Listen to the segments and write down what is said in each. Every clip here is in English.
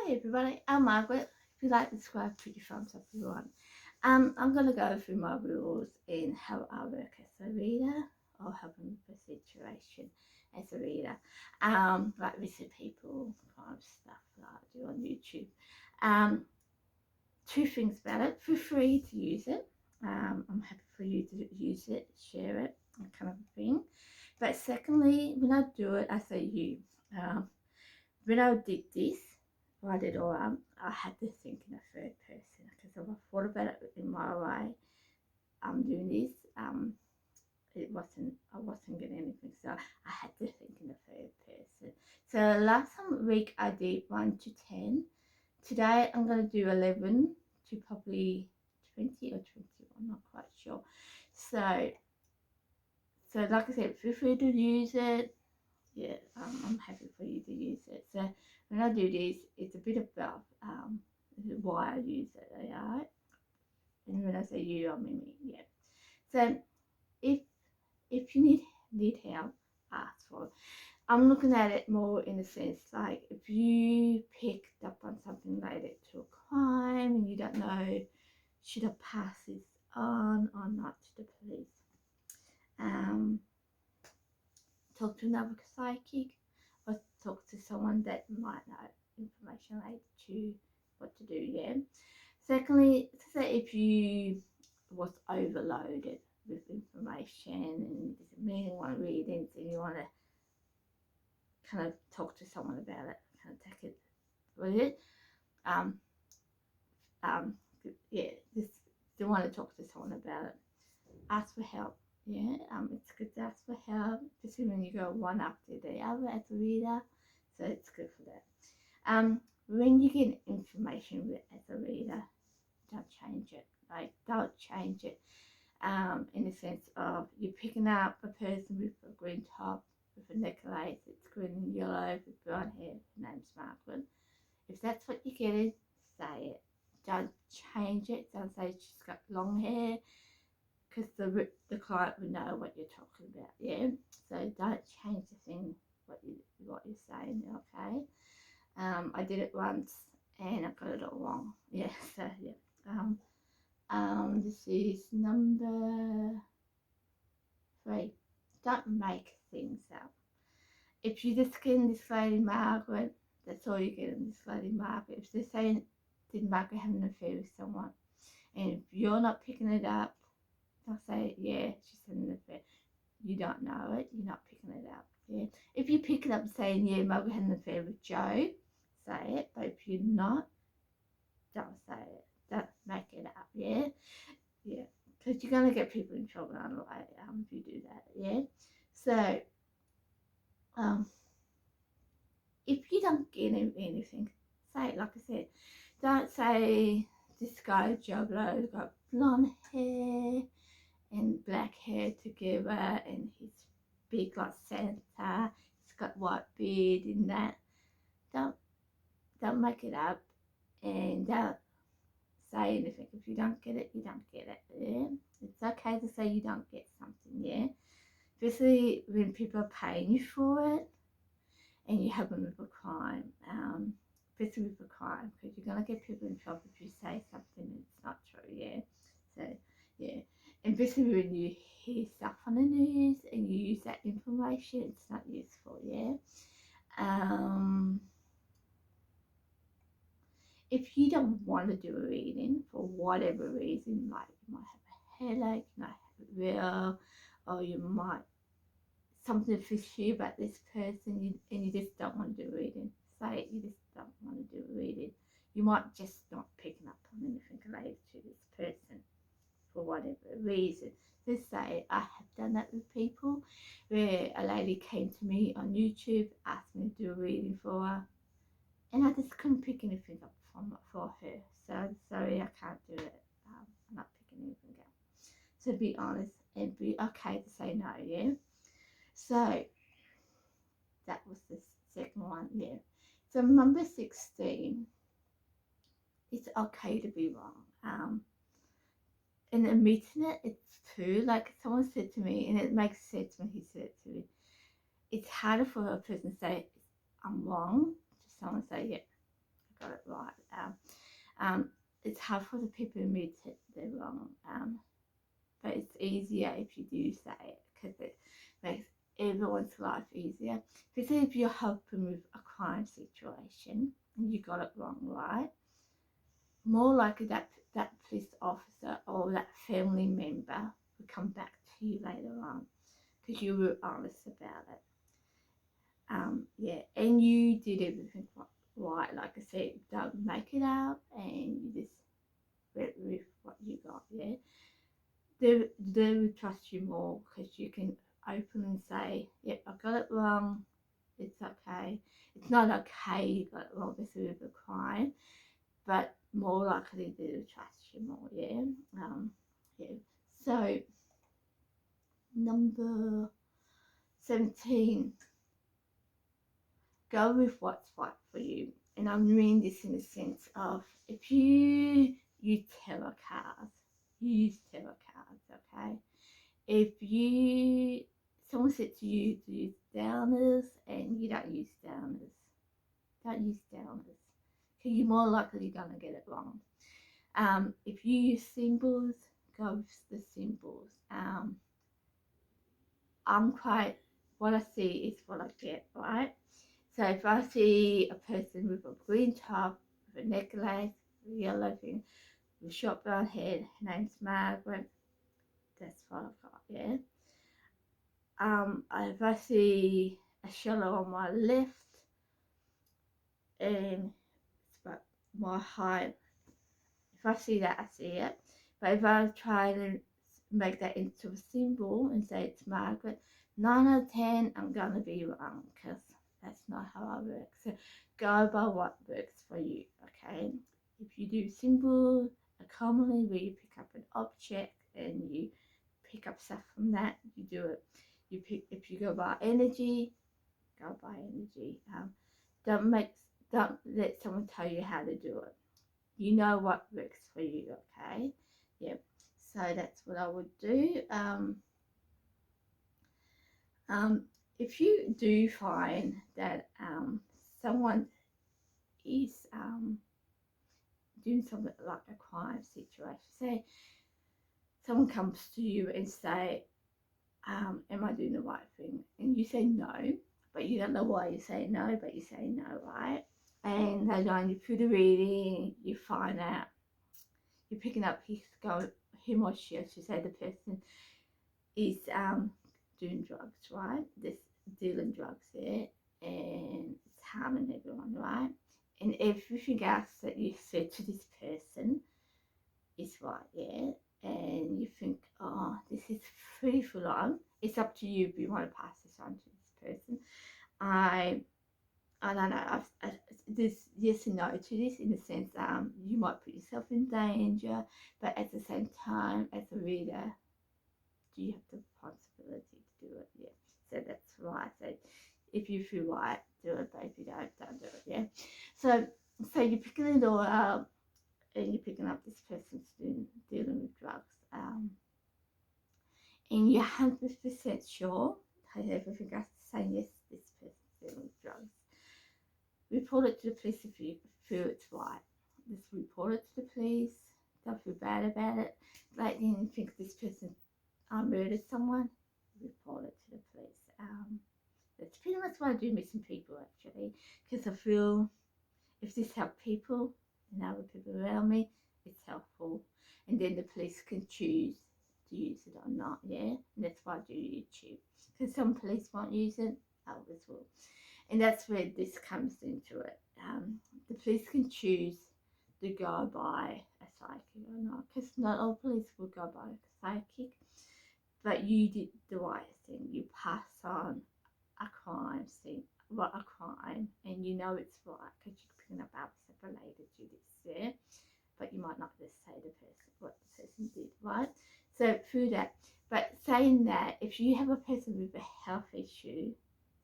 Hi everybody, I'm Margaret. If you like, subscribe, put your thumbs up everyone. I'm going to go through my rules in how I work as a reader or helping with the situation as a reader. Like missing people, kind of stuff that I do on YouTube. Two things about it. Feel free to use it. I'm happy for you to use it, share it, that kind of thing. But secondly, when I do it, I say you. When I did this, write it all up, I had to think in a third person because if I thought about it in my way, I'm doing this, I wasn't getting anything, so I had to think in the third person. So last week I did 1 to 10. Today I'm going to do 11 to probably 20 or 21, not quite sure. So like I said, feel free to use it. Yeah, I'm happy for you to use it. So when I do this, it's a bit about why I use it, alright? And when I say you, I mean me, yeah. So if you need help, ask for it. I'm looking at it more in a sense like if you picked up on something related to a crime and you don't know should I pass this on or not to the police. Talk to another psychic or talk to someone that might know information related to what to do, yeah. Secondly, to say if you was overloaded with information and there's a million one readings and you want to kind of talk to someone about it, kind of take it with it, um, yeah, just you want to talk to someone about it, ask for help. Yeah, it's good to ask for help, especially when you go one after the other as a reader. So it's good for that. When you get information as a reader, don't change it. Like, don't change it. In the sense of you're picking up a person with a green top, with a necklace, it's green and yellow, with brown hair, her name's Margaret. If that's what you're getting, say it. Don't change it. Don't say she's got long hair, because the client will know what you're talking about, yeah. So don't change the thing what you're saying, okay. I did it once and I got it all wrong, yeah. So yeah. This is number 3. Don't make things up. If you're just getting this lady Margaret, that's all you're getting, this lady Margaret. If they're saying did Margaret have an affair with someone, and if you're not picking it up, they'll say, yeah, she's having an affair. You don't know it, you're not picking it up, yeah. If you pick it up saying, yeah, Margaret had an affair with Joe, say it. But if you're not, don't say it. Don't make it up, yeah? Yeah, because you're going to get people in trouble anyway if you do that, yeah? So, if you don't get anything, say it. Like I said, don't say this guy Joe Blow's got blonde hair and black hair together and he's big like Santa, he's got white beard and that. Don't make it up, and don't say anything. If you don't get it, you don't get it, yeah? It's okay to say you don't get something, yeah? Especially when people are paying you for it and you happen with a crime, especially with a crime, because you're going to get people in trouble if you say something that's not true, yeah? So, yeah. And especially when you hear stuff on the news and you use that information, it's not useful, yeah? If you don't want to do a reading for whatever reason, like you might have a headache, you might have it real, or you might something fishy about this person and you just don't want to do a reading, say it, you just don't want to do a reading. You might just not picking up on anything related to this person for whatever reason. Just say, I have done that with people where a lady came to me on YouTube, asked me to do a reading for her, and I just couldn't pick anything up for her. So I'm sorry, I can't do it. I'm not picking anything up. So be honest and be okay to say no, yeah? So that was the second one, yeah. So number 16, it's okay to be wrong. And admitting it, it's true. Like someone said to me, and it makes sense when he said it to me, it's harder for a person to say, I'm wrong, to someone say, yeah, I got it It's hard for the people who admit it they're wrong, but it's easier if you do say it because it makes everyone's life easier. Because if you're helping with a crime situation and you got it wrong, right? More likely that police officer or that family member will come back to you later on because you were honest about it. Yeah, and you did everything right. Like I said, don't make it up, and you just went with what you got. Yeah, they will trust you more because you can open and say, "Yep, I got it wrong. It's okay. It's not okay. You got it wrong. This is a crime." But more likely they will trust you more. Yeah. Yeah. So number 17, go with what's right for you. And I'm meaning this in the sense of if you use tarot cards, use tarot cards, okay? If someone said to you to use downers and you don't use downers, don't use downers because you're more likely going to get it wrong. If you use symbols, go with the symbols. What I see is what I get, right? So if I see a person with a green top, with a necklace, with a yellow thing, with a short brown head, her name's Margaret, that's what I've got, yeah. If I see a shallow on my left, and it's about my height, if I see that, I see it. But if I try to make that into a symbol and say it's Margaret, 9 out of 10, I'm going to be wrong because that's not how I work. So go by what works for you, okay? If you do symbol, commonly where you pick up an object and you pick up stuff from that, you do it. If you go by energy, go by energy. Don't let someone tell you how to do it. You know what works for you, okay? Yep. So that's what I would do. If you do find that someone is doing something like a crime situation, say someone comes to you and say, am I doing the right thing? And you say no, but you don't know why you say no, but you say no, right? And later on you put a reading, you find out, you're picking up him or she, I should say, the person is doing drugs, right? This dealing drugs there, and it's harming everyone, right? And everything else that you said to this person is right, yeah. And you think, oh, this is pretty full on. It's up to you if you want to pass this on to this person. I don't know. There's yes and no to this in the sense you might put yourself in danger, but at the same time, as a reader, do you have the responsibility to do it? Yeah. So that's right. So if you feel right, do it. But if you don't do it. Yeah. So you're picking it all up, and you're picking up this person's dealing with drugs, and you're 100% sure. Everything else is saying yes, this person's dealing with drugs. Report it to the police if you feel it's right. Just report it to the police. Don't feel bad about it. Like you think this person murdered someone, report it to the police. That's pretty much what I do missing people actually, because I feel if this helps people and other people around me, it's helpful. And then the police can choose to use it or not, yeah? And that's why I do YouTube. Because some police won't use it, others will. And that's where this comes into it. The police can choose to go by a psychic or not, because not all police will go by a psychic, but you did the right thing. You pass on a crime scene, a crime, and you know it's right because you're picking up stuff related to this, yeah? But you might not just say what the person did, right? So through that, but saying that, if you have a person with a health issue,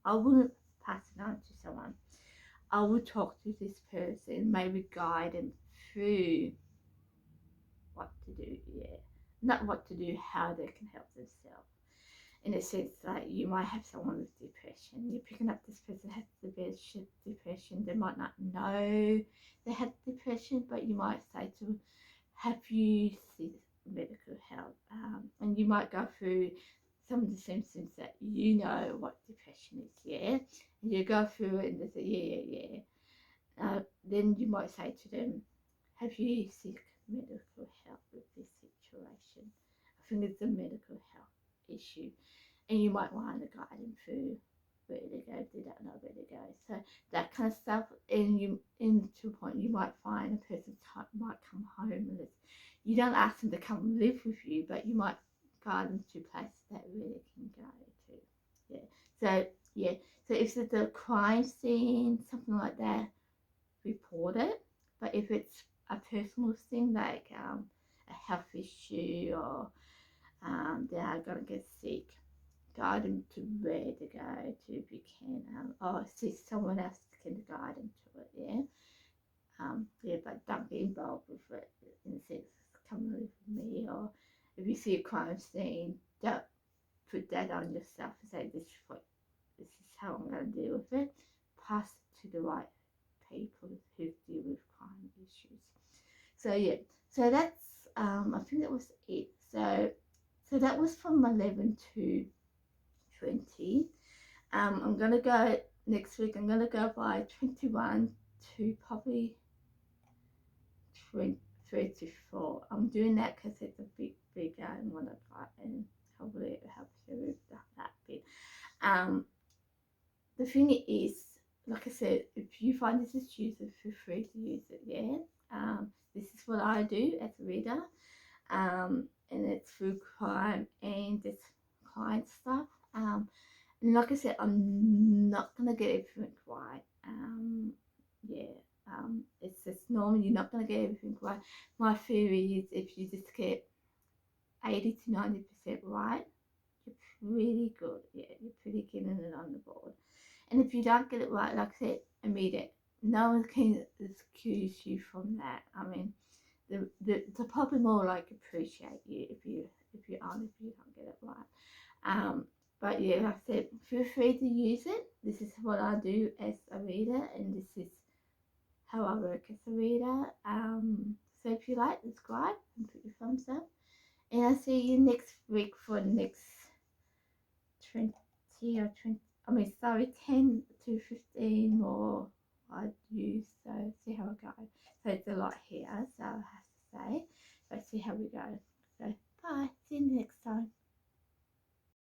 I wouldn't pass it on to someone. I would talk to this person, maybe guide them through what to do, yeah. Not what to do, how they can help themselves. In a sense, like you might have someone with depression. You're picking up this person has depression. They might not know they had depression depression, but you might say to them, have you seen medical help? And you might go through some of the symptoms that you know what depression is, yeah? And you go through it and they say, yeah. Then you might say to them, have you sought medical help with this situation? I think it's a medical health issue. And you might want to guide them through where to go if they don't know where to go. So that kind of stuff, and you, into a point, you might find a person might come homeless. You don't ask them to come live with you, but you might guide them to places that really can go to. Yeah. So yeah. So if it's a crime scene, something like that, report it. But if it's a personal thing like a health issue or they are gonna get sick, guide them to where to go to if you can, or see someone else can guide them to it. Yeah, but don't be involved with it in the sense come live with me, or if you see a crime scene, don't put that on yourself and say this is how I'm going to deal with it. Pass it to the right people who deal with crime issues. So yeah, so that's I think that was it. So that was from 11 to 20. I'm gonna go next week. I'm gonna go by 21 to probably 23 to 4. I'm doing that because it's a big one I've got, and hopefully it helps you with that bit. The thing is, like I said, if you find this is useful, feel free to use it. Yeah. This is what I do as a reader. And it's through crime and it's client stuff. And like I said, I'm not gonna get everything right. Yeah. It's just normal. You're not gonna get everything right. My theory is if you just get 80 to 90% right, you're pretty good. Yeah, you're pretty getting it on the board. And if you don't get it right, like I said, admit it. No one can excuse you from that. I mean, the probably more like appreciate you if you're honest, if you don't get it right. But yeah, like I said, feel free to use it. This is what I do as a reader, and this is how I work as a reader. So if you like, subscribe and put your thumbs up. And I'll see you next week for the next 20 or 20. I mean, sorry, 10 to 15 more I use. So see how it goes. So it's a lot here, so I have to say. So see how we go. So bye. See you next time.